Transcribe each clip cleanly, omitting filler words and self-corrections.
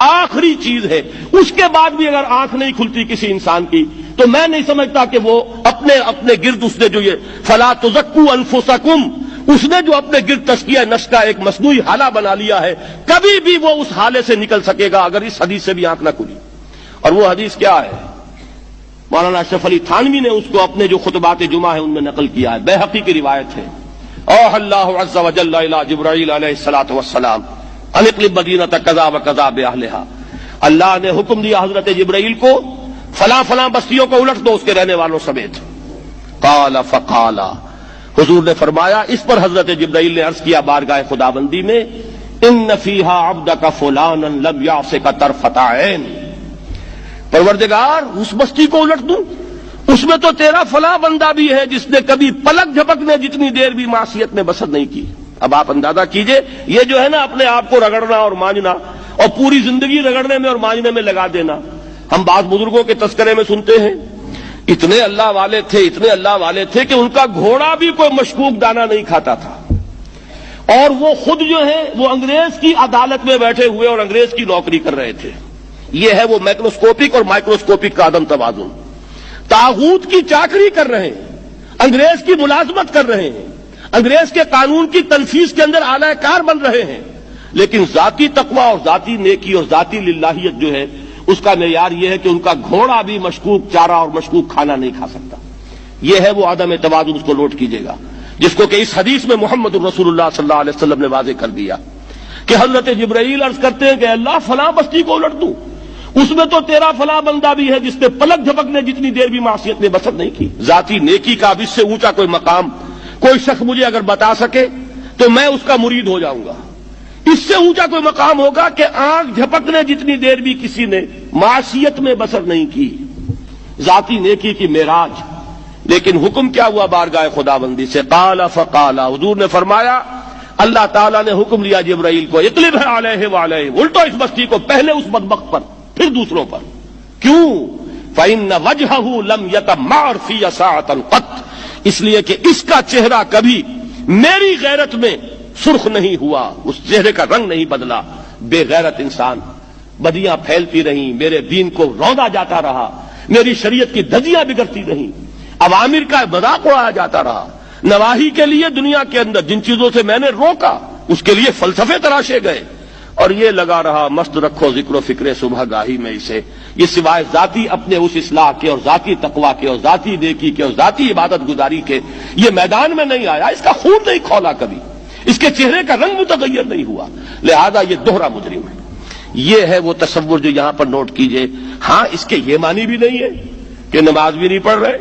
آخری چیز ہے، اس کے بعد بھی اگر آنکھ نہیں کھلتی کسی انسان کی تو میں نہیں سمجھتا کہ وہ اپنے گرد اس نے جو یہ فلا تزکوا انفسکم، اس نے جو اپنے گرد تزکیہ نفس کا ایک مصنوعی حالہ بنا لیا ہے، کبھی بھی وہ اس حالے سے نکل سکے گا اگر اس حدیث سے بھی آنکھ نہ کھلی۔ اور وہ حدیث کیا ہے؟ مولانا اشرف علی تھانوی نے اس کو اپنے جو خطبات جمعہ ہیں ان میں نقل کیا ہے، بیہقی کی روایت ہے۔ اوحى اللہ عز وجل الى جبرائیل علیہ الصلوۃ والسلام ان اقلب مدینۃ کذا وکذا باہلھا، اللہ نے حکم دیا حضرت جبرائیل کو فلاں فلاں بستیوں کو الٹ دو اس کے رہنے والوں سمیت۔ قال فقال، حضور نے فرمایا، اس پر حضرت جبرائیل نے عرض کیا بارگاہ خداوندی میں، ان فیھا عبدک فلانا لم یعصک طرفۃ عین، پروردگار اس بستی کو الٹ دوں، اس میں تو تیرا فلاں بندہ بھی ہے جس نے کبھی پلک جھپکنے جتنی دیر بھی معصیت میں بسر نہیں کی۔ اب آپ اندازہ کیجئے، یہ جو ہے نا اپنے آپ کو رگڑنا اور مانجنا اور پوری زندگی رگڑنے میں اور مانجنے میں لگا دینا، ہم بعض بزرگوں کے تذکرے میں سنتے ہیں اتنے اللہ والے تھے کہ ان کا گھوڑا بھی کوئی مشکوک دانہ نہیں کھاتا تھا، اور وہ خود جو ہے وہ انگریز کی عدالت میں بیٹھے ہوئے اور انگریز کی نوکری کر رہے تھے۔ یہ ہے وہ مائکروسکوپک اور مائکروسکوپک کا عدم توازن، طاغوت کی چاکری کر رہے ہیں، انگریز کی ملازمت کر رہے ہیں، انگریز کے قانون کی تنفیذ کے اندر اعلی کار بن رہے ہیں، لیکن ذاتی تقویٰ اور ذاتی نیکی اور ذاتی للہیت جو ہے اس کا معیار یہ ہے کہ ان کا گھوڑا بھی مشکوک چارہ اور مشکوک کھانا نہیں کھا سکتا۔ یہ ہے وہ عدم توازن، اس کو نوٹ کیجیے گا، جس کو کہ اس حدیث میں محمد الرسول اللہ صلی اللہ علیہ وسلم نے واضح کر دیا کہ حضرت جبرائیل عرض کرتے ہیں کہ اللہ فلاں بستی کو الٹ دوں، اس میں تو تیرا فلاں بندہ بھی ہے جس نے پلک جھپکنے جتنی دیر بھی معصیت میں بسر نہیں کی۔ ذاتی نیکی کا اب اس سے اونچا کوئی مقام کوئی شخص مجھے اگر بتا سکے تو میں اس کا مرید ہو جاؤں گا۔ اس سے اونچا کوئی مقام ہوگا کہ آنکھ جھپکنے جتنی دیر بھی کسی نے معصیت میں بسر نہیں کی، ذاتی نیکی کی معراج۔ لیکن حکم کیا ہوا بارگاہ خداوندی سے؟ قال فقال، حضور نے فرمایا، اللہ تعالیٰ نے حکم لیا جبرائیل کو، اقلب علیہ وعلیہ، الٹو اس بستی کو، پہلے اس بدبخت پر پھر دوسروں پر۔ کیوں؟ فإن وجهه لم يتمعر في ساعة قط، اس لیے کہ اس کا چہرہ کبھی میری غیرت میں سرخ نہیں ہوا، اس چہرے کا رنگ نہیں بدلا۔ بے غیرت انسان، بدیاں پھیلتی رہیں، میرے دین کو روندا جاتا رہا، میری شریعت کی دھجیاں بگڑتی رہیں، اوامر کا مذاق اڑایا جاتا رہا، نواہی کے لیے دنیا کے اندر جن چیزوں سے میں نے روکا اس کے لیے فلسفے تراشے گئے، اور یہ لگا رہا مست رکھو ذکر و فکر صبح گاہی میں اسے، یہ سوائے ذاتی اپنے اس اصلاح کے اور ذاتی تقویٰ کے اور ذاتی نیکی کے اور ذاتی عبادت گزاری کے یہ میدان میں نہیں آیا، اس کا خون نہیں کھولا کبھی، اس کے چہرے کا رنگ متغیر نہیں ہوا، لہذا یہ دوہرا مجرم ہے۔ یہ ہے وہ تصور جو یہاں پر نوٹ کیجئے۔ ہاں، اس کے یہ معنی بھی نہیں ہے کہ نماز بھی نہیں پڑھ رہے،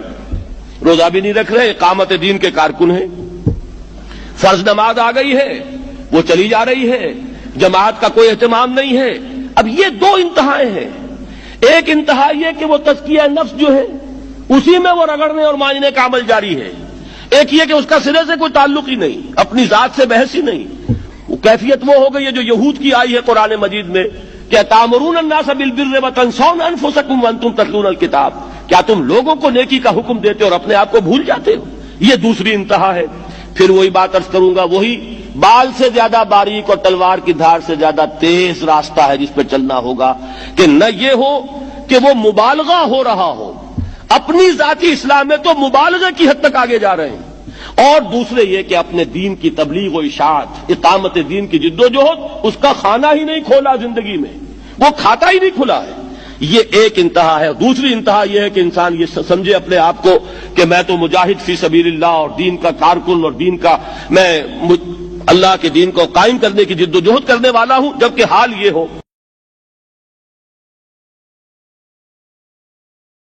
روزہ بھی نہیں رکھ رہے، اقامت دین کے کارکن ہیں، فرض نماز آ گئی ہے وہ چلی جا رہی ہے، جماعت کا کوئی اہتمام نہیں ہے۔ اب یہ دو انتہائیں ہیں، ایک انتہا یہ کہ وہ تزکیہ نفس جو ہے اسی میں وہ رگڑنے اور مانجنے کا عمل جاری ہے، ایک یہ کہ اس کا سرے سے کوئی تعلق ہی نہیں، اپنی ذات سے بحث ہی نہیں۔ وہ کیفیت وہ ہو گئی ہے جو یہود کی آئی ہے قرآن مجید میں کہ تامرون الناس بالبر وتنسون انفسکم وانتم تتلون الکتاب، کیا تم لوگوں کو نیکی کا حکم دیتے اور اپنے آپ کو بھول جاتے ہو؟ یہ دوسری انتہا ہے۔ پھر وہی بات عرض کروں گا، وہی بال سے زیادہ باریک اور تلوار کی دھار سے زیادہ تیز راستہ ہے جس پہ چلنا ہوگا کہ نہ یہ ہو کہ وہ مبالغہ ہو رہا ہو، اپنی ذاتی اصلاح میں تو مبالغہ کی حد تک آگے جا رہے ہیں، اور دوسرے یہ کہ اپنے دین کی تبلیغ و اشاعت، اقامت دین کی جدوجہد، اس کا کھانا ہی نہیں کھولا زندگی میں، وہ کھاتا ہی نہیں کھلا ہے۔ یہ ایک انتہا ہے۔ دوسری انتہا یہ ہے کہ انسان یہ سمجھے اپنے آپ کو کہ میں تو مجاہد فی سبیل اللہ اور دین کا کارکن اور دین کا میں اللہ کے دین کو قائم کرنے کی جدوجہد کرنے والا ہوں، جبکہ حال یہ ہو